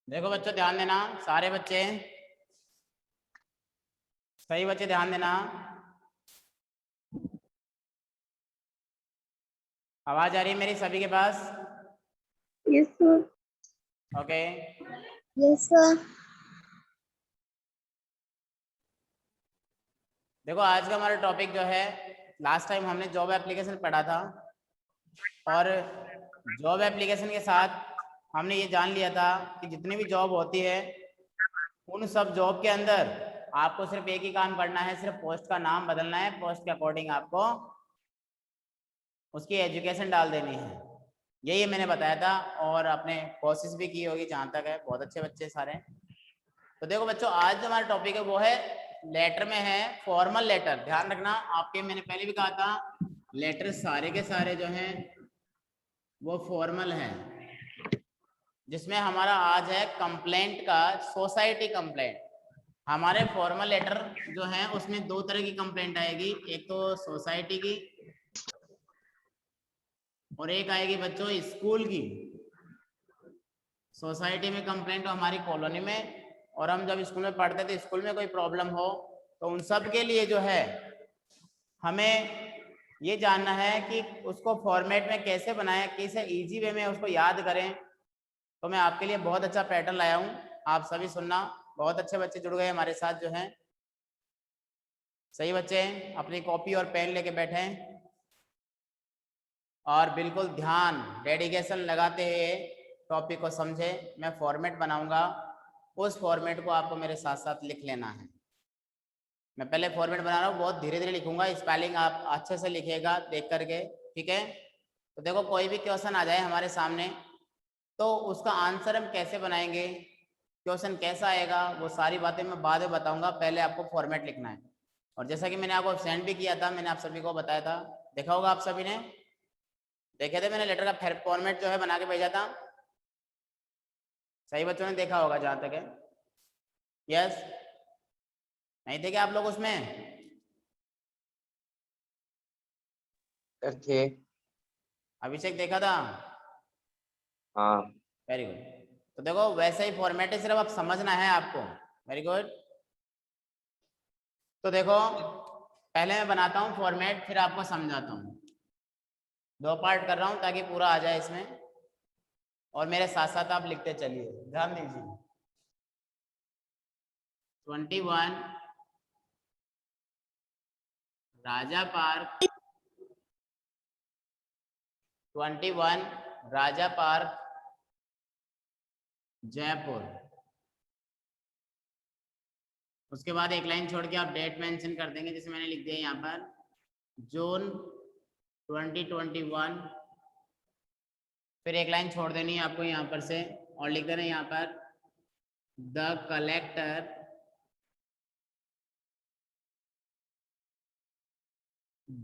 देखो बच्चों ध्यान देना, सारे बच्चे, सही बच्चे ध्यान देना। आवाज आ रही है मेरी सभी के पास? Yes sir. Okay. Yes sir. देखो आज का हमारा टॉपिक जो है, लास्ट टाइम हमने जॉब एप्लीकेशन पढ़ा था और जॉब एप्लीकेशन के साथ हमने ये जान लिया था कि जितनी भी जॉब होती है उन सब जॉब के अंदर आपको सिर्फ एक ही काम करना है, सिर्फ पोस्ट का नाम बदलना है, पोस्ट के अकॉर्डिंग आपको उसकी एजुकेशन डाल देनी है। यही मैंने बताया था और आपने कोशिश भी की होगी, जहाँ तक है बहुत अच्छे बच्चे सारे। तो देखो बच्चों आज जो हमारा टॉपिक है वो है लेटर में है, फॉर्मल लेटर। ध्यान रखना, आपके मैंने पहले भी कहा था लेटर सारे के सारे जो हैं वो फॉर्मल हैं, जिसमें हमारा आज है कंप्लेंट का, सोसाइटी कंप्लेंट। हमारे फॉर्मल लेटर जो हैं उसमें दो तरह की कंप्लेंट आएगी, एक तो सोसाइटी की और एक आएगी बच्चों स्कूल की। सोसाइटी में कंप्लेंट हो हमारी कॉलोनी में, और हम जब स्कूल में पढ़ते थे स्कूल में कोई प्रॉब्लम हो तो उन सब के लिए जो है हमें ये जानना है कि उसको फॉर्मेट में कैसे बनाएं, कैसे इजी वे में उसको याद करें। तो मैं आपके लिए बहुत अच्छा पैटर्न लाया हूँ, आप सभी सुनना। बहुत अच्छे बच्चे जुड़ गए हमारे साथ जो हैं। सही बच्चे अपनी कॉपी और पेन लेके बैठे और बिल्कुल ध्यान डेडिकेशन लगाते हुए टॉपिक को समझे। मैं फॉर्मेट बनाऊंगा, उस फॉर्मेट को आपको मेरे साथ साथ लिख लेना है। मैं पहले फॉर्मेट बना रहा हूँ, बहुत धीरे धीरे लिखूंगा, स्पेलिंग आप अच्छे से लिखिएगा देख करके, ठीक है। तो देखो कोई भी क्वेश्चन आ जाए हमारे सामने तो उसका आंसर हम कैसे बनाएंगे, क्वेश्चन कैसा आएगा, वो सारी बातें मैं बाद में बताऊंगा। पहले आपको फॉर्मेट लिखना है। और जैसा कि मैंने आपको सेंड भी किया था, मैंने आप सभी को बताया था, देखा होगा आप सभी ने, देखे थे मैंने लेटर का फॉर्मेट जो है बना के भेजा था। सही बच्चों ने देखा होगा जहां तक है। यस, नहीं थे क्या आप लोग उसमें? थे। अभिषेक देखा था? हाँ। Very good. तो देखो वैसे ही फॉर्मेट है, सिर्फ अब समझना है आपको। Very good. तो देखो पहले मैं बनाता हूँ फॉर्मेट, फिर आपको समझाता हूँ। दो पार्ट कर रहा हूँ ताकि पूरा आ जाए इसमें, और मेरे साथ साथ आप लिखते चलिए, ध्यान दीजिए। 21 राजा पार्क, 21 राजा पार्क जयपुर। उसके बाद एक लाइन छोड़ के आप डेट मेंशन कर देंगे, जैसे मैंने लिख दिया यहाँ पर जून 2021। फिर एक लाइन छोड़ देनी है आपको यहाँ पर से और लिख देना यहाँ पर the collector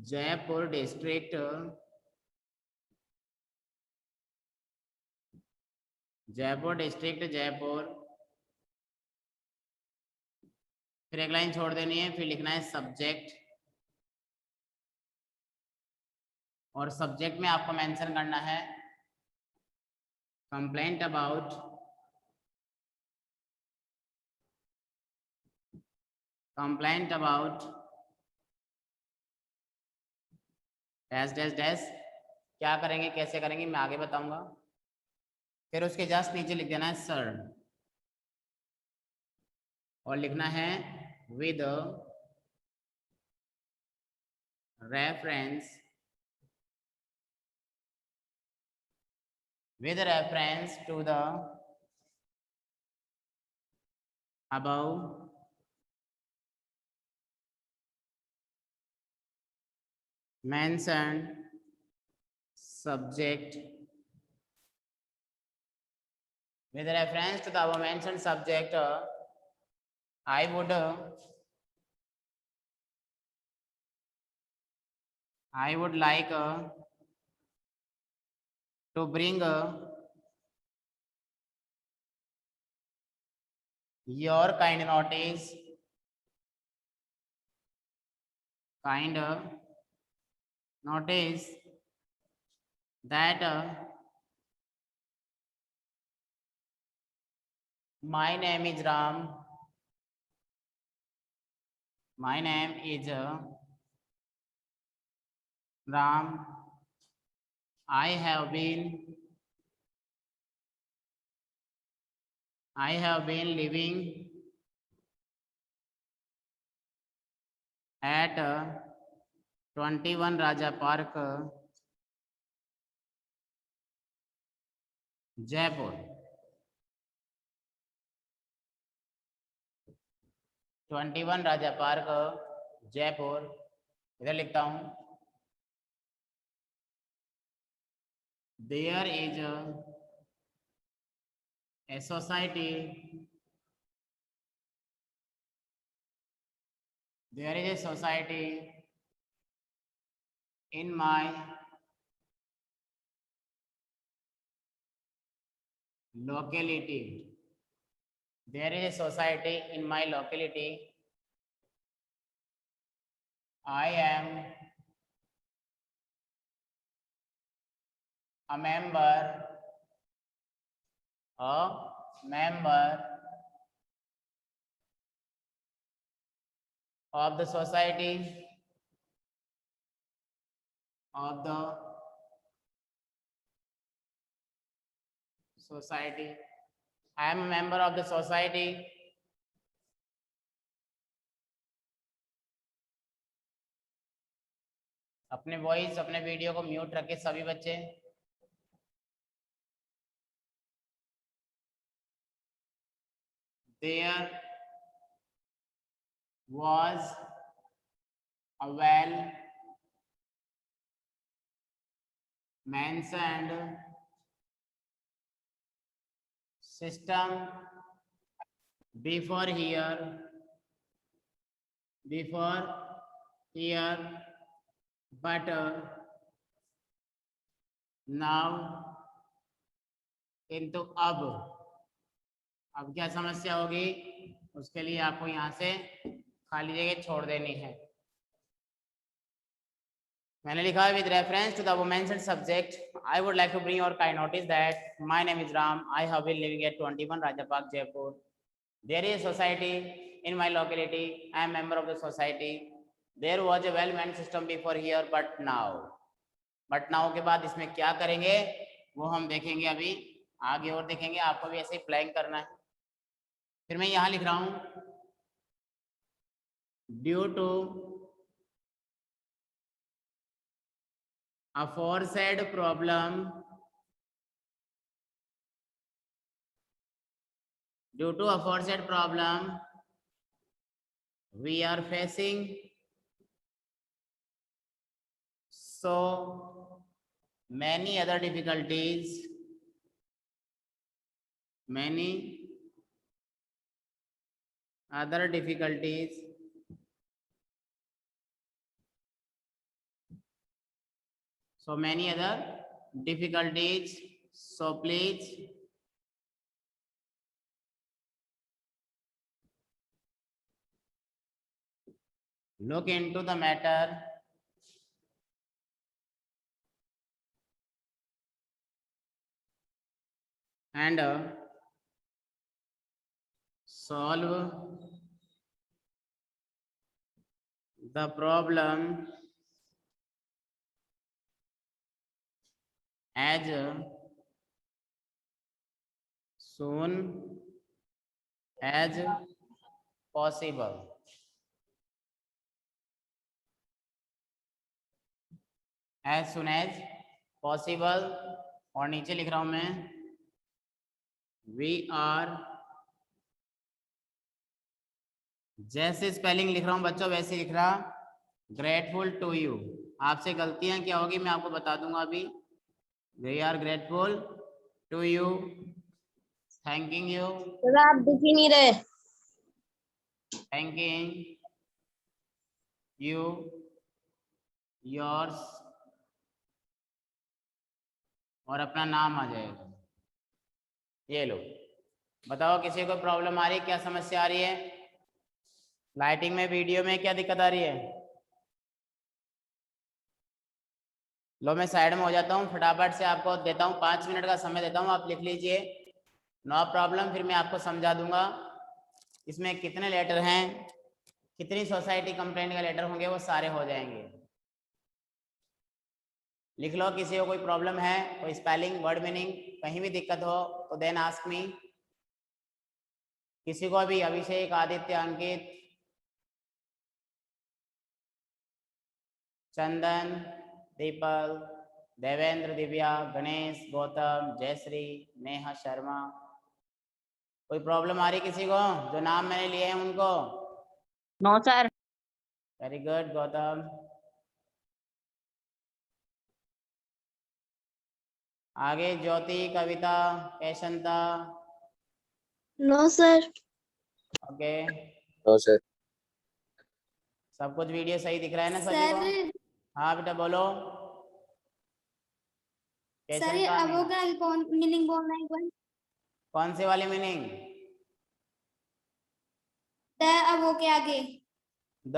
Jaipur district, Jaipur district Jaipur. फिर एक लाइन छोड़ देनी है, फिर लिखना है सब्जेक्ट, और सब्जेक्ट में आपको मेंशन करना है complaint about, complaint about dash dash dash. क्या करेंगे कैसे करेंगे मैं आगे बताऊंगा। फिर उसके जस्ट नीचे लिख देना है सर, और लिखना है with reference, with reference to the above mentioned subject, with reference to the above mentioned subject, I would like to bring your kind notice, kind notice that My name is Ram. My name is Ram. I have been living at 21 Raja Park, Jaipur. 21 Raja park, Jaipur. इधर लिखता हूं, there is a society, there is a society in my locality. There is a society in my locality. I am a member of the society I am a member of the society अपने voice अपने video को mute रखे सभी बच्चे। There was a well mentioned system before here, but now, किंतु अब क्या समस्या होगी, उसके लिए आपको यहाँ से खाली जगह छोड़ देनी है। मैंने लिखा है, with reference to the mentioned subject, I would like to bring your kind notice that my name is Ram. I have been living at 21 Raja Park, Jaipur. There is a society in my locality. I am a member of the society. There was a well-managed system before here, but now के बाद इसमें क्या करेंगे वो हम देखेंगे, अभी आगे और देखेंगे। आपको भी ऐसे ही प्लान करना है। फिर मैं यहाँ लिख रहा हूँ, due to aforesaid problem, we are facing so many other difficulties, so please look into the matter and solve the problem as soon as possible. As soon as possible। और नीचे लिख रहा हूं मैं, we are, जैसे spelling लिख रहा हूं बच्चों वैसे लिख रहा, ग्रेटफुल टू यू। आपसे गलतियां क्या होगी मैं आपको बता दूंगा अभी। We are grateful to you, thanking you, आप दिख ही नहीं रहे। thanking you, yours, और अपना नाम आ जाएगा। ये लो, बताओ किसी को प्रॉब्लम आ रही है, क्या समस्या आ रही है, लाइटिंग में वीडियो में क्या दिक्कत आ रही है? लो मैं साइड में हो जाता हूँ, फटाफट से आपको देता हूँ 5 मिनट का समय देता हूँ, आप लिख लीजिए। नो प्रॉब्लम, फिर मैं आपको समझा दूंगा। इसमें कितने लेटर हैं, कितनी सोसाइटी कंप्लेंट का लेटर होंगे, वो सारे हो जाएंगे। लिख लो, किसी को कोई प्रॉब्लम है, कोई स्पेलिंग, वर्ड मीनिंग, कहीं भी दिक्कत हो तो देन आस्क मी। किसी को भी, अभिषेक, आदित्य, अंकित, चंदन, दीपल, देवेंद्र, दिव्या, गणेश, गौतम, जयश्री, नेहा शर्मा, कोई प्रॉब्लम आ रही किसी को? जो नाम मैंने लिए हैं उनको? No sir. Very good Gautam. आगे Jyoti, Kavita, Kaishanta. No sir. Okay, no sir. सब कुछ वीडियो सही दिख रहा है ना सभी सर को? हाँ बेटा बोलो। सर ये कैशंता ने, अबो का कौन मीनिंग बोलना है एक बार? कौन सी वाली मीनिंग? द अबो के आगे द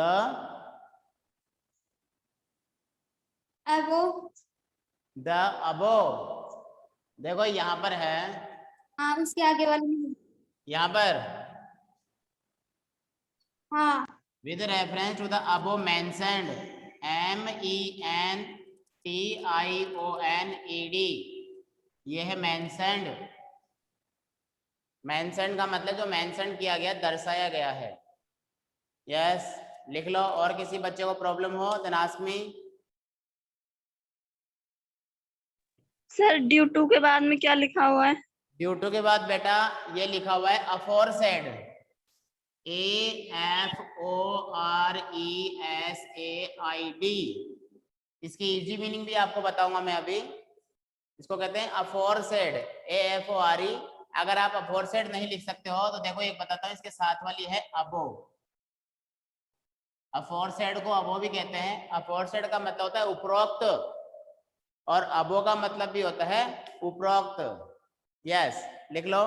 अबो। The above. देखो यहाँ पर है, हाँ उसके आगे वाली meaning। यहाँ पर हाँ with reference to the above mentioned, mentioned, ये है mentioned। mentioned का मतलब जो mentioned किया गया, दर्शाया गया है। यस, लिख लो। और किसी बच्चे को प्रॉब्लम हो then ask me. Sir due to के बाद में क्या लिखा हुआ है? ड्यू टू के बाद बेटा ये लिखा हुआ है अफोरसेड, AFORESAID। इसकी इजी मीनिंग भी आपको बताऊंगा मैं अभी। इसको कहते हैं अफोरसेड, AFORE। अगर आप अफोरसेड नहीं लिख सकते हो तो देखो एक बताता हूँ, इसके साथ वाली है अबो। अफोरसेड को अबो भी कहते हैं। अफोरसेड का मतलब होता है उपरोक्त, और अबो का मतलब भी होता है उपरोक्त। यस, लिख लो।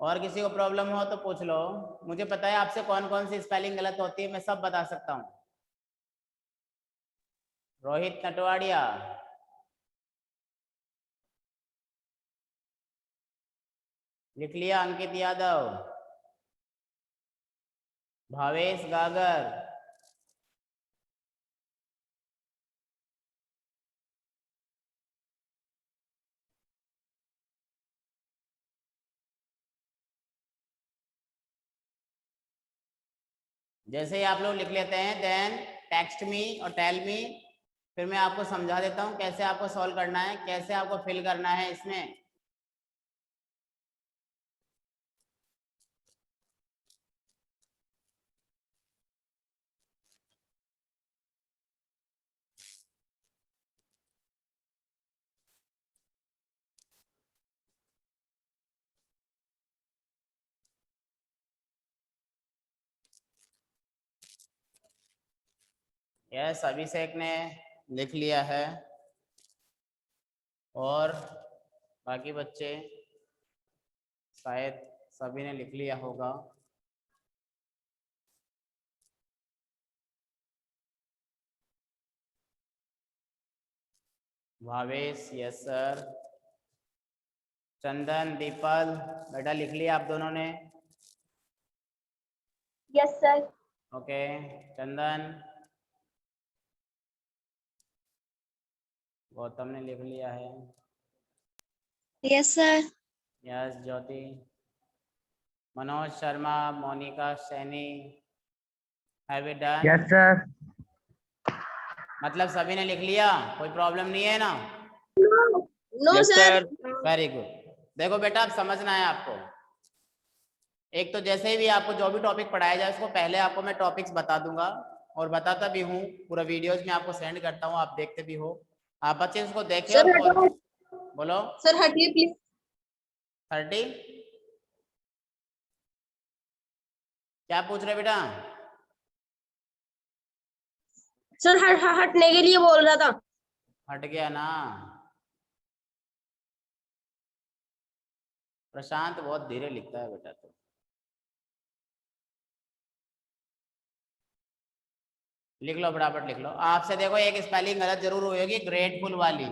और किसी को प्रॉब्लम हो तो पूछ लो। मुझे पता है आपसे कौन कौन सी स्पेलिंग गलत होती है, मैं सब बता सकता हूँ। रोहित नटवाड़िया, लिख लिया। अंकित यादव, भावेश गागर, जैसे ही आप लोग लिख लेते हैं देन टेक्स्ट मी और टेल मी, फिर मैं आपको समझा देता हूँ कैसे आपको सॉल्व करना है, कैसे आपको फिल करना है इसमें। यस, अभिषेक ने लिख लिया है और बाकी बच्चे शायद सभी ने लिख लिया होगा। Bhavesh, yes sir. चंदन, दीपल, बेटा लिख लिया आप दोनों ने? Yes sir. Okay, Chandan, Gautam ने लिख लिया है। Yes sir. Yes, Jyoti, Manoj Sharma, Monika Saini, have it done? Yes sir. मतलब सभी ने लिख लिया, कोई प्रॉब्लम नहीं है ना? No Yes, sir. sir. Very good. देखो बेटा अब समझना है आपको। एक तो जैसे ही भी आपको जो भी टॉपिक पढ़ाया जाए उसको पहले आपको मैं टॉपिक्स बता दूंगा, और बताता भी हूँ, पूरा वीडियोज में आपको सेंड करता हूँ, आप देखते भी हो। आप बच्चे उसको देखे सर और हटाओ। बोलो। सर हटिए प्लीज। 30 क्या पूछ रहे बेटा? सर हटने के लिए बोल रहा था। हट गया ना? प्रशांत बहुत धीरे लिखता है बेटा। तो लिख लो, फटाफट लिख लो। आपसे देखो एक स्पेलिंग गलत जरूर हुई होगी, ग्रेटफुल वाली।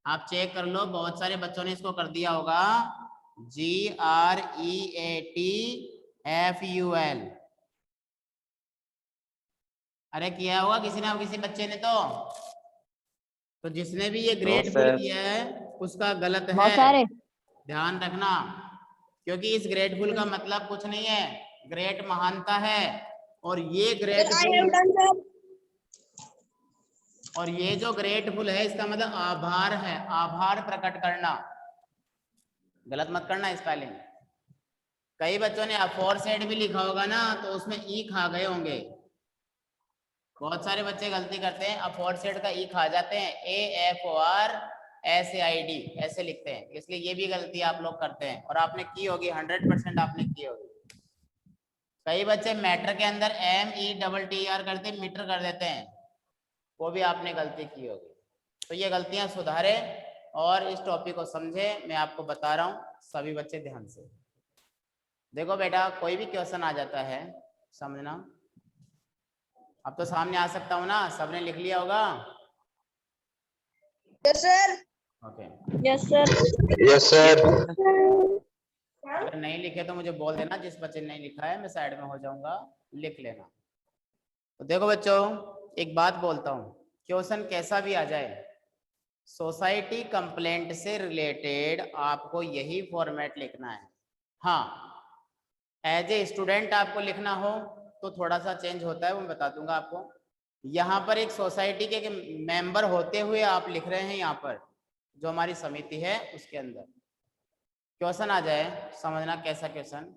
आप चेक कर लो, बहुत सारे बच्चों ने इसको कर दिया होगा। GREATFUL, अरे किया होगा किसी ने, किसी बच्चे ने। तो जिसने भी ये नो ग्रेटफुल सर। किया है उसका गलत बहुत है, सारे। ध्यान रखना। क्योंकि इस ग्रेटफुल का मतलब कुछ नहीं है, ग्रेट महानता है। और ये ग्रेटफुल, और ये जो ग्रेटफुल है इसका मतलब आभार है, आभार प्रकट करना। गलत मत करना स्पेलिंग। कई बच्चों ने अफोरसेड भी लिखा होगा ना, तो उसमें ई खा गए होंगे। बहुत सारे बच्चे गलती करते हैं, अफोरसेड का ई खा जाते हैं, AFORSAID ऐसे लिखते हैं। इसलिए ये भी गलती आप लोग करते हैं, और आपने की होगी, 100% आपने की होगी। कई बच्चे मैटर के अंदर METTER करते मीटर कर देते हैं, वो भी आपने गलती की होगी। तो ये गलतियां सुधारे और इस टॉपिक को समझे। मैं आपको बता रहा हूँ, सभी बच्चे ध्यान से देखो बेटा। कोई भी क्वेश्चन आ जाता है समझना। अब तो सामने आ सकता हूँ ना, सबने लिख लिया होगा? Yes sir. Okay. Yes sir. Yes sir. अगर नहीं लिखे तो मुझे बोल देना, जिस बच्चे ने नहीं लिखा है मैं साइड में हो जाऊंगा, लिख लेना। तो देखो बच्चों, एक बात बोलता हूँ, क्वेश्चन कैसा भी आ जाए, सोसाइटी कंप्लेंट से रिलेटेड आपको यही फॉर्मेट लिखना है। हाँ, एज ए स्टूडेंट आपको लिखना हो तो थोड़ा सा चेंज होता है, वो मैं बता दूंगा आपको। यहाँ पर एक सोसाइटी के मेंबर होते हुए आप लिख रहे हैं, यहाँ पर जो हमारी समिति है उसके अंदर क्वेश्चन आ जाए, समझना कैसा question.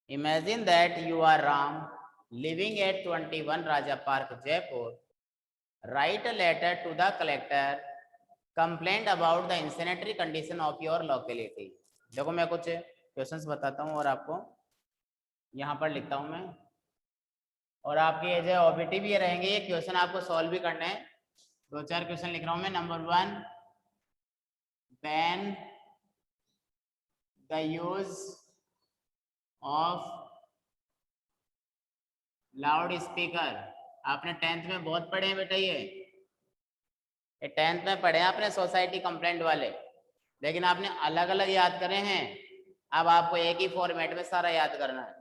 Imagine that you are Ram living at 21 Raja park Jaipur. Right a letter to the collector complaint about the insanitary condition of your locality. देखो मैं कुछ क्वेश्चंस बताता हूँ और आपको यहाँ पर लिखता हूँ मैं, और आपके ये जो OBT भी ये रहेंगे, ये क्वेश्चन आपको सॉल्व भी करने हैं। 2-4 क्वेश्चन लिख रहा हूँ मैं। Number 1, ban the use of loud speaker. आपने 10th में बहुत पढ़े हैं बेटा, ये 10th में पढ़े हैं आपने सोसाइटी कंप्लेंट वाले, लेकिन आपने अलग अलग याद करे हैं। अब आपको एक ही फॉर्मेट में सारा याद करना है।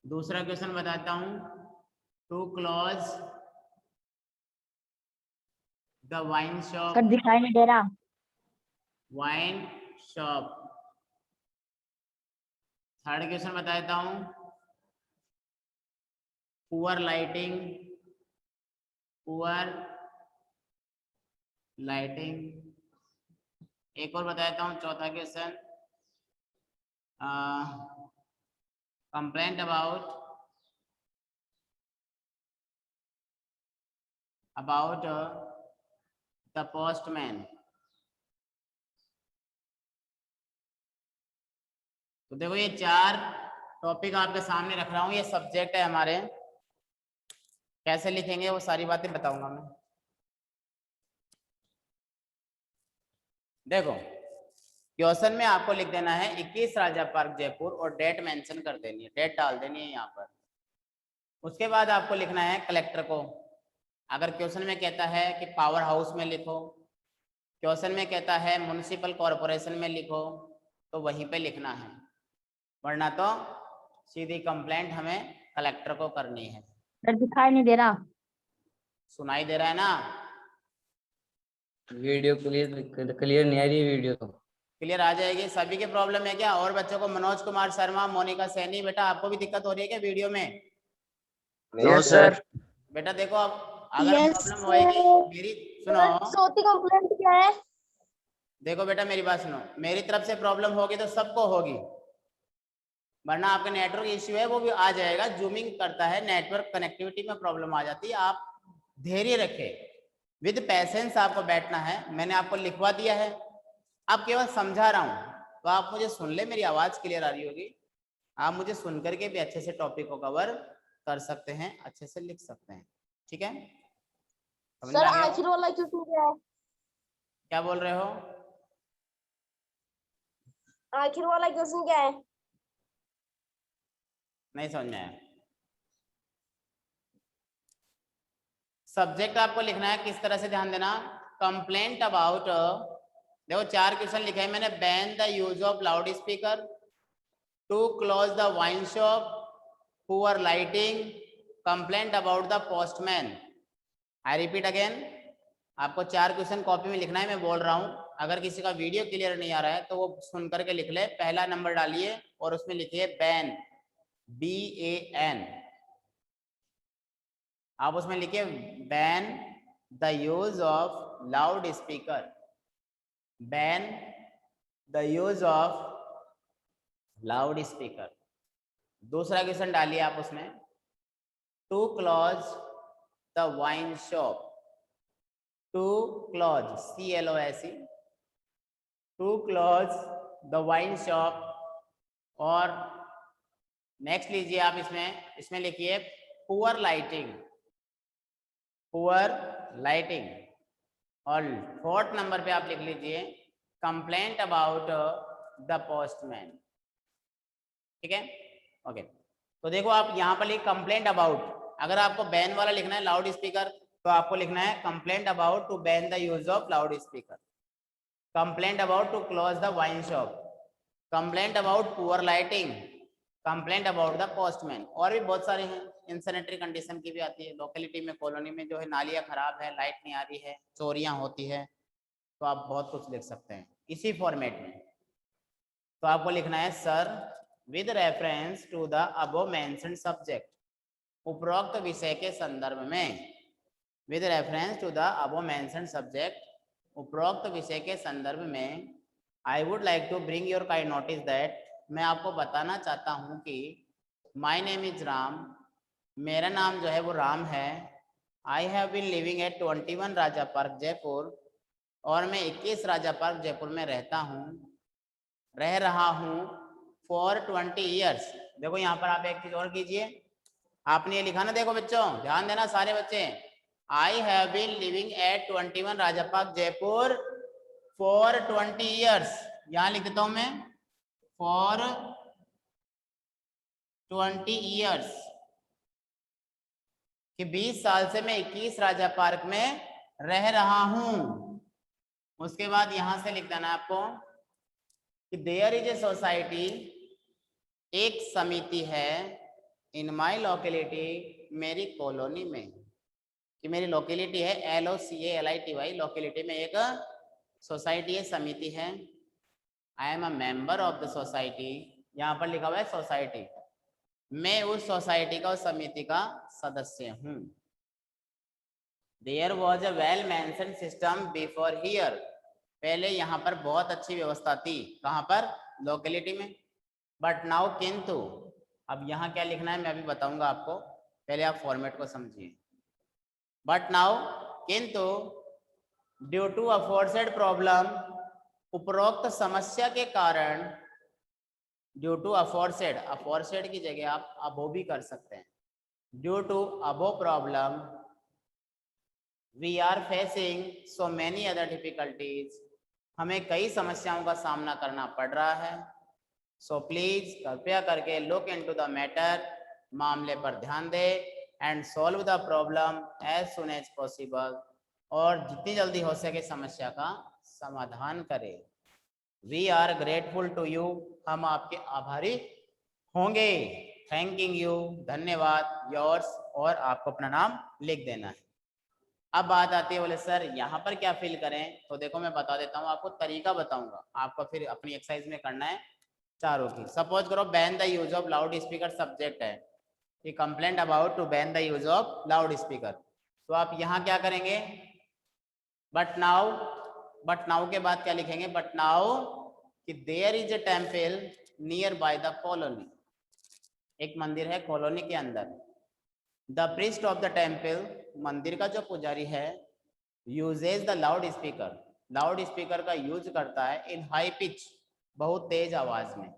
दूसरा क्वेश्चन बताता हूं, to close the wine shop. Sir दिखाई नहीं दे रहा। Wine shop. थर्ड क्वेश्चन बता देता हूं, पुअर लाइटिंग, पुअर लाइटिंग। एक और बता देता हूं, चौथा question, complaint about the postman. तो देखो ये 4 टॉपिक आपके सामने रख रहा हूं, ये सब्जेक्ट है हमारे। कैसे लिखेंगे वो सारी बातें बताऊंगा मैं। देखो क्वेश्चन में आपको लिख देना है 21 राजा पार्क जयपुर, और डेट मेंशन कर देनी है, डेट डाल देनी है यहाँ पर। उसके बाद आपको लिखना है कलेक्टर को। अगर क्वेश्चन में कहता है कि पावर हाउस में लिखो, क्वेश्चन में कहता है म्युनिसिपल कॉरपोरेशन में लिखो, तो वहीं पे लिखना है, वरना तो सीधी कंप्लेंट हमें कलेक्टर को करनी है। सर दिखाई नहीं दे रहा। सुनाई दे रहा है ना? वीडियो क्लियर नहीं आ रही वीडियो तो। क्लियर आ जाएगी। सभी के प्रॉब्लम है क्या? और बच्चों को, मनोज कुमार शर्मा, मोनिका सैनी, बेटा आपको भी दिक्कत हो रही है क्या वीडियो में? No sir. बेटा देखो, अब अगर Yes, प्रॉब्लम होएगी मेरी, सुनो सोती कंप्लेंट क्या है? देखो बेटा मेरी बात सुनो, मेरी तरफ से प्रॉब्लम होगी तो सबको होगी, वरना आपका नेटवर्क इश्यू है वो भी आ जाएगा। जूमिंग करता है, नेटवर्क कनेक्टिविटी में प्रॉब्लम आ जाती है। आप धैर्य रखें, विद पेशेंस आपको बैठना है। मैंने आपको लिखवा दिया है, अब केवल समझा रहा हूँ, तो आप मुझे सुन ले, मेरी आवाज क्लियर आ रही होगी। आप मुझे सुन करके भी अच्छे से टॉपिक को कवर कर सकते हैं, अच्छे से लिख सकते हैं, ठीक है? सर आखिर वाला क्वेश्चन क्या है? क्या बोल रहे हो? आखिर वाला क्वेश्चन क्या है? नहीं समझ में आया। सब्जेक्ट आपको लिखना है किस तरह से, ध्यान देना। कंप्लेंट अबाउट, देखो 4 क्वेश्चन लिखे हैं मैंने। Ban the use of loud speaker, to close the wine shop, poor lighting, complaint about the postman. I repeat again, आपको 4 क्वेश्चन कॉपी में लिखना है, मैं बोल रहा हूँ। अगर किसी का वीडियो क्लियर नहीं आ रहा है तो वो सुन करके लिख ले। पहला नंबर डालिए और उसमें लिखिए बैन, BAN। आप उसमें लिखिए ban the use of loud speaker, ban the use of loud speaker. दूसरा क्वेश्चन डालिए आप उसमें, to close the wine shop, to close, CLOSE, to close the wine shop. और नेक्स्ट लीजिए आप इसमें लिखिए पुअर लाइटिंग, पुअर लाइटिंग। और 4th नंबर पे आप लिख लीजिए कंप्लेंट अबाउट द पोस्टमैन। ठीक है, ओके। तो देखो आप यहाँ पर लिख कंप्लेंट अबाउट। अगर आपको बैन वाला लिखना है लाउड स्पीकर तो आपको लिखना है complaint about to ban the use of loud speaker, complaint about to close the wine shop, complaint about poor lighting, complaint about the postman. और भी बहुत सारे हैं, इनसेनेटरी कंडीशन की भी आती है। लोकेलिटी में, कॉलोनी में जो है नालियाँ खराब है, लाइट नहीं आ रही है, चोरियां होती है, तो आप बहुत कुछ लिख सकते हैं इसी फॉर्मेट में। तो आपको लिखना है sir with reference to the above mentioned subject, उपरोक्त विषय के संदर्भ में, with reference to the above mentioned subject, उपरोक्त विषय के संदर्भ में। I would like to bring your kind notice that, मैं आपको बताना चाहता हूँ कि माई नेम इज राम, मेरा नाम जो है वो राम है। I have been living at 21 Raja park Jaipur, और मैं 21 राजा पार्क जयपुर में रह रहा हूँ फॉर 20 ईयर्स। देखो यहाँ पर आप एक चीज और कीजिए, आपने ये लिखा ना, देखो बच्चों ध्यान देना सारे बच्चे, I have been living at 21 Raja park Jaipur for 20 years. यहाँ लिखता हूं मैं फॉर 20 ईयर्स, कि 20 साल से मैं 21 राजा पार्क में रह रहा हूं। उसके बाद यहां से लिख देना आपको कि देयर इज ए सोसाइटी, एक समिति है, इन माई लोकेलिटी, मेरी कॉलोनी में, कि मेरी लोकेलिटी है LOCALITY, लोकेलिटी में एक सोसाइटी है, समिति है। I am a member of the society, यहाँ पर लिखा हुआ है सोसाइटी, मैं उस सोसाइटी का, उस समिति का सदस्य हूँ। There was a well mentioned system before here, पहले यहाँ पर बहुत अच्छी व्यवस्था थी, कहाँ पर, लोकेलिटी में। बट नाउ, किंतु, अब यहाँ क्या लिखना है मैं अभी बताऊंगा आपको, पहले आप फॉर्मेट को समझिए। बट नाउ, किंतु, ड्यू टू अफोर्सेड प्रॉब्लम, उपरोक्त समस्या के कारण, ड्यू टू अफोर्सेड, अफोर्सेड की जगह आप अबो भी कर सकते हैं, due to above problem we are facing so many other difficulties, हमें कई समस्याओं का सामना करना पड़ रहा है। सो प्लीज, कृपया करके, लुक इनटू द मैटर, मामले पर ध्यान दे, and solve the problem as soon as possible, और जितनी जल्दी हो सके समस्या का समाधान करे। We are grateful to you, हम आपके आभारी होंगे। थैंकिंग यू, धन्यवाद, योर्स, और आपको अपना नाम लिख देना है। अब बात आती है, बोले सर यहाँ पर क्या फिल करें, तो देखो मैं बता देता हूँ आपको, तरीका बताऊंगा आपको, फिर अपनी एक्सरसाइज में करना है चारों की। सपोज करो ban the use of loud speaker subject है, कि complaint about to ban the use of loud speaker, तो आप यहाँ क्या करेंगे, बट नाउ के बाद क्या लिखेंगे, बट नाउ कि there is a temple near by the colony, एक मंदिर है कॉलोनी के अंदर। The priest of the temple, मंदिर का जो पुजारी है, यूजेज द लाउड स्पीकर का यूज करता है, इन हाई पिच, बहुत तेज आवाज में।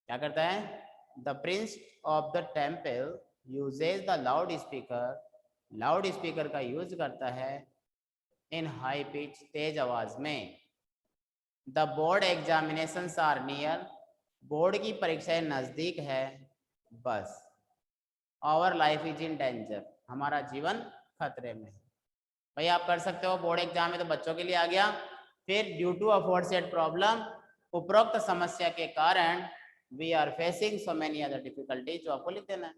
क्या करता है, the priest of the temple uses the loud speaker का यूज करता है इन हाई पिच, तेज आवाज में। The board examinations are near, board की परीक्षाएं नजदीक है, बस। Our life is in danger, हमारा जीवन खतरे में है। भाई आप कर सकते हो, बोर्ड एग्जाम है तो बच्चों के लिए आ गया। फिर ड्यू टू अफोर्सेड प्रॉब्लम, उपरोक्त समस्या के कारण we are facing so many other difficulties, जो आपको लिख देना है।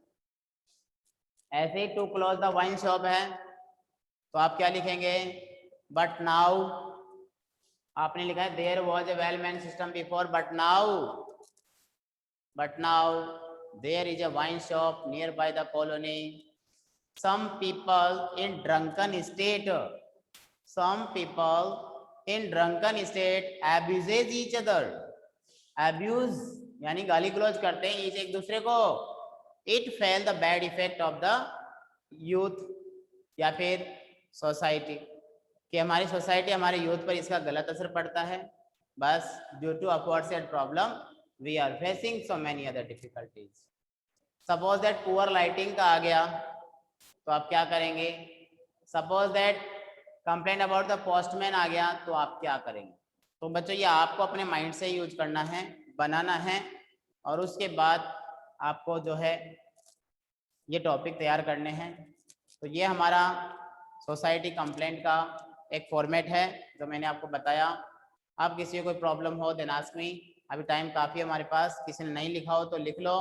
ऐसे ही to close the wine shop है तो आप क्या लिखेंगे, बट नाउ, आपने लिखा है there was a well man system before, but now there is a wine shop near by the colony. Some people in drunken state abuses each other. Abuse यानी गाली गलौज करते हैं एक दूसरे को। It fell the bad effect of the youth या फिर सोसाइटी, कि हमारी सोसाइटी हमारे यूथ पर इसका गलत असर पड़ता है। बस due to aforesaid problem we are facing so many other difficulties. Suppose that poor lighting का आ गया तो आप क्या करेंगे, suppose that complaint about the postman आ गया तो आप क्या करेंगे। तो बच्चों ये आपको अपने माइंड से यूज करना है, बनाना है, और उसके बाद आपको जो है ये टॉपिक तैयार करने हैं। तो ये हमारा सोसाइटी कंप्लेंट का एक फॉर्मेट है जो मैंने आपको बताया। अब किसी को कोई प्रॉब्लम हो देन आस्क मी, अभी टाइम काफ़ी है हमारे पास, किसी ने नहीं लिखा हो तो लिख लो।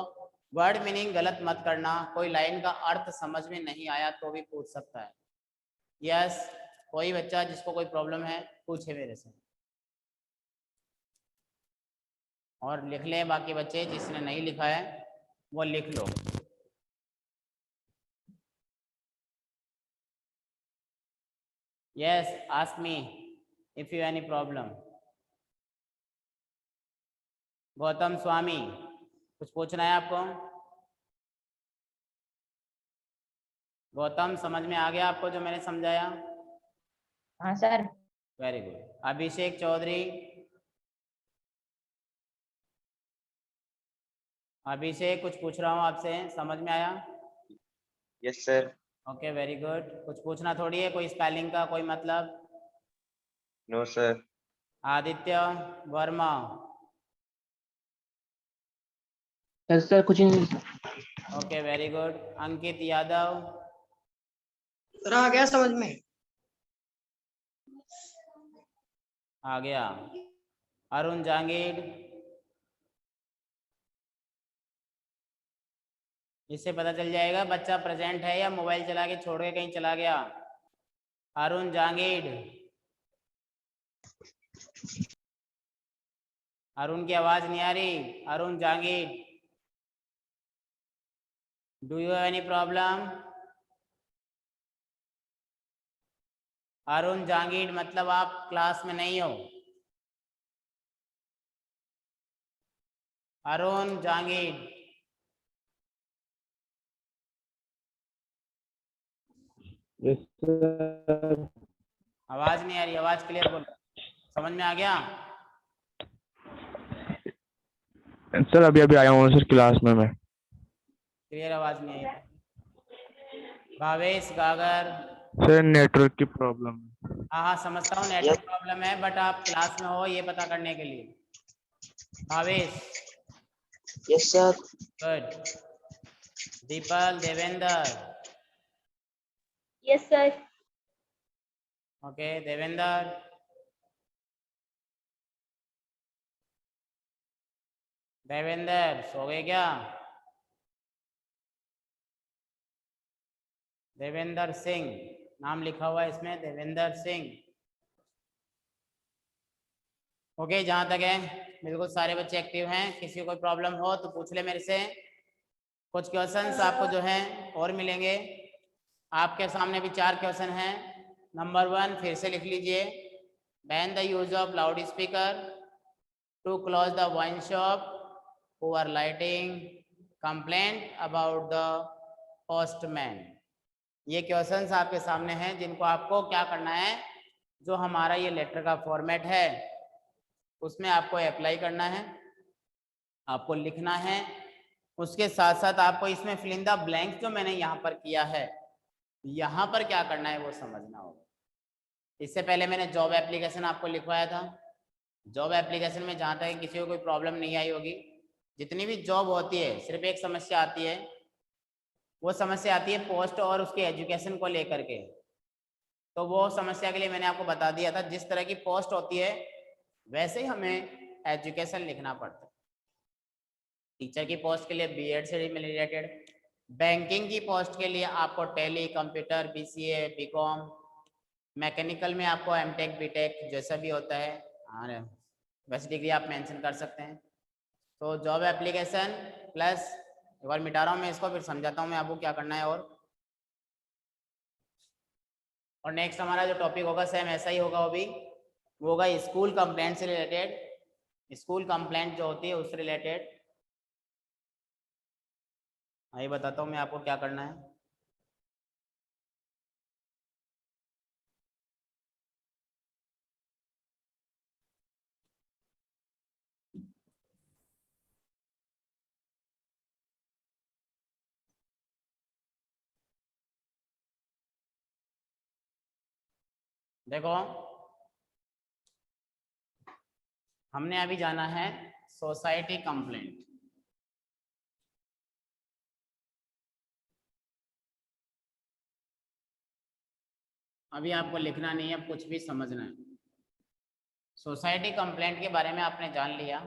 वर्ड मीनिंग गलत मत करना, कोई लाइन का अर्थ समझ में नहीं आया तो भी पूछ सकता है। यस, कोई बच्चा जिसको कोई प्रॉब्लम है पूछे मेरे से, और लिख ले। बाकी बच्चे जिसने नहीं लिखा है वो लिख लो। Yes, ask me if you any problem. Gautam Swami, कुछ पूछना है आपको? गौतम समझ में आ गया आपको जो मैंने समझाया? हाँ sir. Very good. Abhishek Chaudhary, Abhishek कुछ पूछ रहा हूँ आपसे, समझ में आया? Yes sir. Okay very good. कुछ पूछना थोड़ी है, कोई स्पेलिंग का कोई मतलब? No sir. Aditya Verma, sir कुछ नहीं। Okay very good. Ankit Yadav, sir आ गया समझ में। आ गया। अरुण जहांगीर, इससे पता चल जाएगा बच्चा प्रेजेंट है या मोबाइल चला के छोड़ के कहीं चला गया। अरुण जहांगीर, अरुण की आवाज नहीं आ रही। Arun Jahangir, do you have any problem? Arun Jahangir मतलब आप क्लास में नहीं हो। अरुण जहांगीर, आवाज नहीं आ रही, आवाज क्लियर बोलो। समझ में आ गया? सर अभी आया हूँ सर क्लास में मैं। क्लियर आवाज नहीं आई। भावेश गागर, सर नेटवर्क की प्रॉब्लम। हाँ हाँ समझता हूँ नेटवर्क प्रॉब्लम है, बट आप क्लास में हो ये पता करने के लिए। Bhavesh, yes sir. Good. Deepal Devendra, yes sir. Okay Devendra. Devendra सो गए क्या? देवेंद्र सिंह नाम लिखा हुआ है इसमें, देवेंद्र सिंह। ओके जहाँ तक है बिल्कुल सारे बच्चे एक्टिव हैं। किसी को कोई प्रॉब्लम हो तो पूछ ले मेरे से। कुछ क्वेश्चंस आपको जो है और मिलेंगे। आपके सामने भी 4 क्वेश्चन हैं। नंबर 1 फिर से लिख लीजिए, ban the use of loud speaker, to close the wine shop, poor lighting, complaint about the postman. ये क्वेश्चंस आपके सामने हैं जिनको आपको क्या करना है, जो हमारा ये लेटर का फॉर्मेट है उसमें आपको अप्लाई करना है, आपको लिखना है। उसके साथ साथ आपको इसमें फिल इन द ब्लैंक्स जो मैंने यहाँ पर किया है, यहाँ पर क्या करना है वो समझना होगा। इससे पहले मैंने जॉब एप्लीकेशन आपको लिखवाया था। जॉब एप्लीकेशन में जहाँ तक किसी को कोई प्रॉब्लम नहीं आई होगी, जितनी भी जॉब होती है सिर्फ एक समस्या आती है, वो समस्या आती है पोस्ट और उसके एजुकेशन को लेकर के। तो वो समस्या के लिए मैंने आपको बता दिया था, जिस तरह की पोस्ट होती है वैसे ही हमें एजुकेशन लिखना पड़ता है। टीचर की पोस्ट के लिए बीएड से रिलेटेड, बैंकिंग की पोस्ट के लिए आपको tally, computer, B C A, B Com, mechanical में आपको एमटेक, बीटेक जैसा भी होता है, और वैसे डिग्री आप मेंशन कर सकते हैं। तो जॉब एप्लीकेशन प्लस, एक बार मिटा रहा हूँ मैं इसको, फिर समझाता हूँ मैं आपको क्या करना है। और नेक्स्ट हमारा जो टॉपिक होगा सेम ऐसा ही होगा, वो होगा स्कूल कंप्लेंट से रिलेटेड। स्कूल कंप्लेंट जो होती है उससे रिलेटेड आइए बताता हूँ मैं आपको क्या करना है। देखो, हमने अभी जाना है सोसाइटी कंप्लेंट। अभी आपको लिखना नहीं है, अब कुछ भी समझना है। सोसाइटी कंप्लेंट के बारे में आपने जान लिया।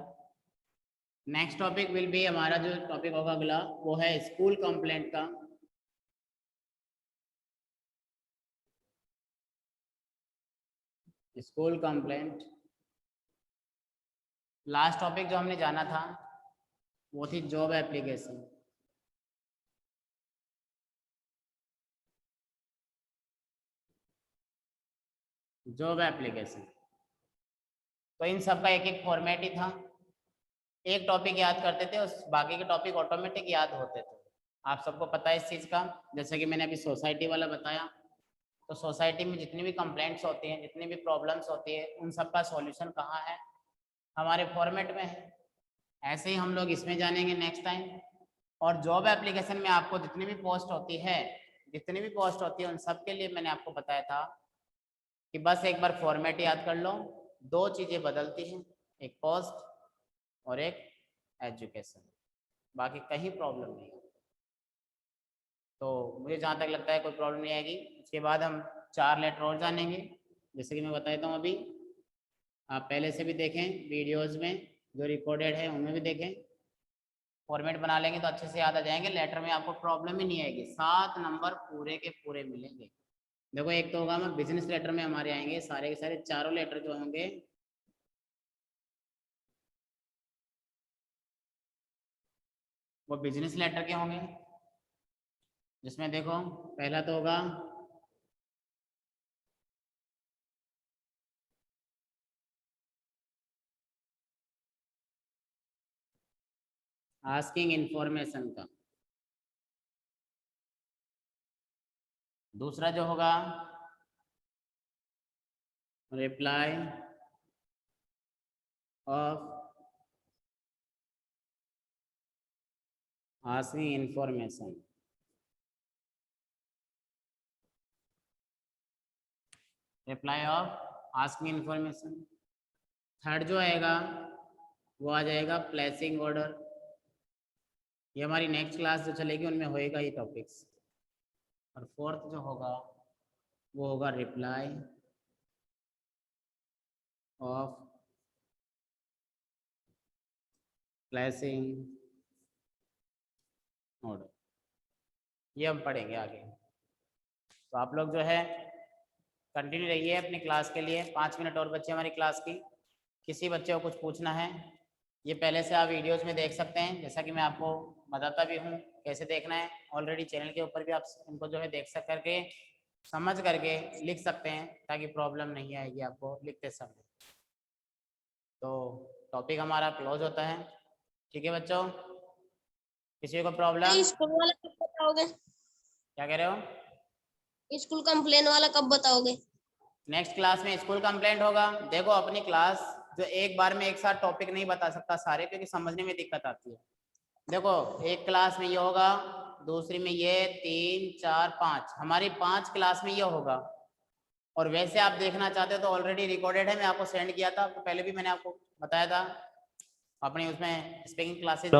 नेक्स्ट टॉपिक विल बी, हमारा जो टॉपिक होगा अगला वो है स्कूल कंप्लेंट का। School complaint. लास्ट टॉपिक जो हमने जाना था वो थी जॉब एप्लीकेशन। जॉब एप्लीकेशन, तो इन सब का एक एक फॉर्मेट ही था। एक टॉपिक याद करते थे, उस बाकी के टॉपिक ऑटोमेटिक याद होते थे। आप सबको पता है इस चीज़ का। जैसे कि मैंने अभी सोसाइटी वाला बताया, तो सोसाइटी में जितनी भी कंप्लेंट्स होती हैं, जितनी भी प्रॉब्लम्स होती है, उन सब का सॉल्यूशन कहाँ है? हमारे फॉर्मेट में है। ऐसे ही हम लोग इसमें जानेंगे नेक्स्ट टाइम। और जॉब एप्लीकेशन में आपको जितनी भी पोस्ट होती है, उन सब के लिए मैंने आपको बताया था कि बस एक बार फॉर्मेट याद कर लो। दो चीज़ें बदलती हैं, एक पोस्ट और एक एजुकेशन, बाकी कहीं प्रॉब्लम नहीं है। तो मुझे जहाँ तक लगता है कोई प्रॉब्लम नहीं आएगी। उसके बाद हम 4 लेटर और जानेंगे, जैसे कि मैं बता देता हूँ। अभी आप पहले से भी देखें वीडियोस में, जो रिकॉर्डेड है उनमें भी देखें। फॉर्मेट बना लेंगे तो अच्छे से याद आ जाएंगे। लेटर में आपको प्रॉब्लम ही नहीं आएगी, 7 नंबर पूरे के पूरे मिलेंगे। देखो, एक तो होगा मैं बिजनेस लेटर में हमारे आएंगे सारे के सारे, चारों लेटर जो होंगे वो बिजनेस लेटर के होंगे। जिसमें देखो, पहला तो होगा आस्किंग इंफॉर्मेशन का। दूसरा जो होगा reply off asking information. Reply off asking information. Third जो आएगा वो आ जाएगा प्लेसिंग ऑर्डर। ये हमारी नेक्स्ट क्लास जो चलेगी उनमें होएगा ये टॉपिक्स। और फोर्थ जो होगा वो होगा रिप्लाई ऑफ प्लेसिंग ऑर्डर। ये हम पढ़ेंगे आगे। तो आप लोग जो है कंटिन्यू रहिए अपनी क्लास के लिए। 5 मिनट और बच्चे हमारी क्लास की। किसी बच्चे को कुछ पूछना है, ये पहले से आप वीडियोस में देख सकते हैं, जैसा कि मैं आपको बताता भी हूँ कैसे देखना है। ऑलरेडी चैनल के ऊपर भी आप इनको जो है देख सक करके समझ करके लिख सकते हैं, ताकि प्रॉब्लम नहीं आएगी आपको लिखते समय। तो टॉपिक हमारा क्लोज होता है। ठीक है बच्चों, किसी को प्रॉब्लम? स्कूल वाला कब बताओगे? क्या कह रहे हो? स्कूल कंप्लेन वाला कब बताओगे? नेक्स्ट क्लास में स्कूल कंप्लेंट होगा। देखो, अपनी क्लास जो एक बार में एक साथ टॉपिक नहीं बता सकता सारे, क्योंकि समझने में दिक्कत आती है। देखो, एक क्लास में ये होगा, दूसरी में ये, 3, 4, 5, हमारी 5 क्लास में ये होगा। और वैसे आप देखना चाहते हो तो ऑलरेडी रिकॉर्डेड है, मैं आपको सेंड किया था आपको पहले भी, मैंने आपको बताया था अपनी उसमें स्पीकिंग क्लासेस,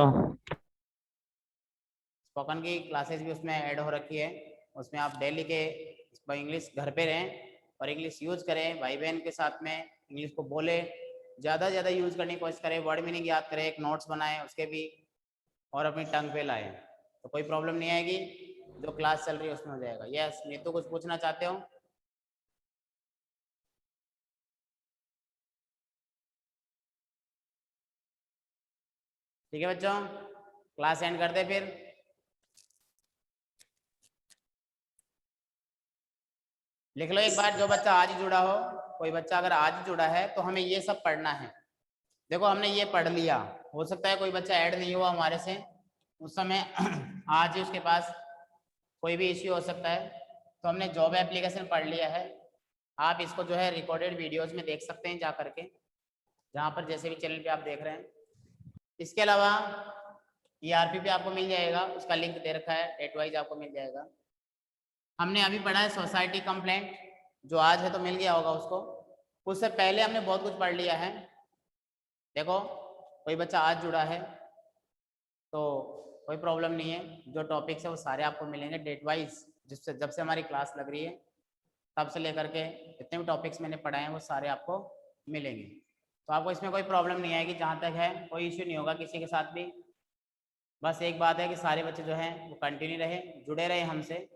स्पोकन की क्लासेस भी उसमें ऐड हो रखी है। उसमें आप डेली के इंग्लिश घर पे रहें और इंग्लिश यूज करें, भाई बहन के साथ में इंग्लिश को बोले, ज़्यादा से ज़्यादा यूज करने की कोशिश करें, वर्ड मीनिंग याद करें, एक नोट्स बनाएं उसके भी, और अपनी टंग पे लाएं, तो कोई प्रॉब्लम नहीं आएगी, जो क्लास चल रही है उसमें हो जाएगा। यस नीतू, कुछ पूछना चाहते हो? ठीक है बच्चों, क्लास एंड कर दे फिर। लिख लो एक बार, जो बच्चा आज ही जुड़ा हो, कोई बच्चा अगर आज ही जुड़ा है तो हमें ये सब पढ़ना है। देखो हमने ये पढ़ लिया, हो सकता है कोई बच्चा ऐड नहीं हुआ हमारे से उस समय आज ही उसके पास कोई भी इश्यू हो सकता है, तो हमने जॉब एप्लीकेशन पढ़ लिया है। आप इसको जो है रिकॉर्डेड वीडियोस में देख सकते हैं जा करके, जहाँ पर जैसे भी चैनल पे आप देख रहे हैं। इसके अलावा ERP पे आपको मिल जाएगा, उसका लिंक दे रखा है, डेट वाइज आपको मिल जाएगा। हमने अभी पढ़ा है सोसाइटी कंप्लेंट, जो आज है तो मिल गया होगा उसको, उससे पहले हमने बहुत कुछ पढ़ लिया है। देखो कोई बच्चा आज जुड़ा है तो कोई प्रॉब्लम नहीं है, जो टॉपिक्स है वो सारे आपको मिलेंगे डेट वाइज, जिससे जब से हमारी क्लास लग रही है तब से लेकर के जितने भी टॉपिक्स मैंने पढ़ाए हैं वो सारे आपको मिलेंगे, तो आपको इसमें कोई प्रॉब्लम नहीं आएगी। जहाँ तक है कोई इश्यू नहीं होगा किसी के साथ भी। बस एक बात है कि सारे बच्चे जो हैं वो कंटिन्यू रहे, जुड़े रहे हमसे,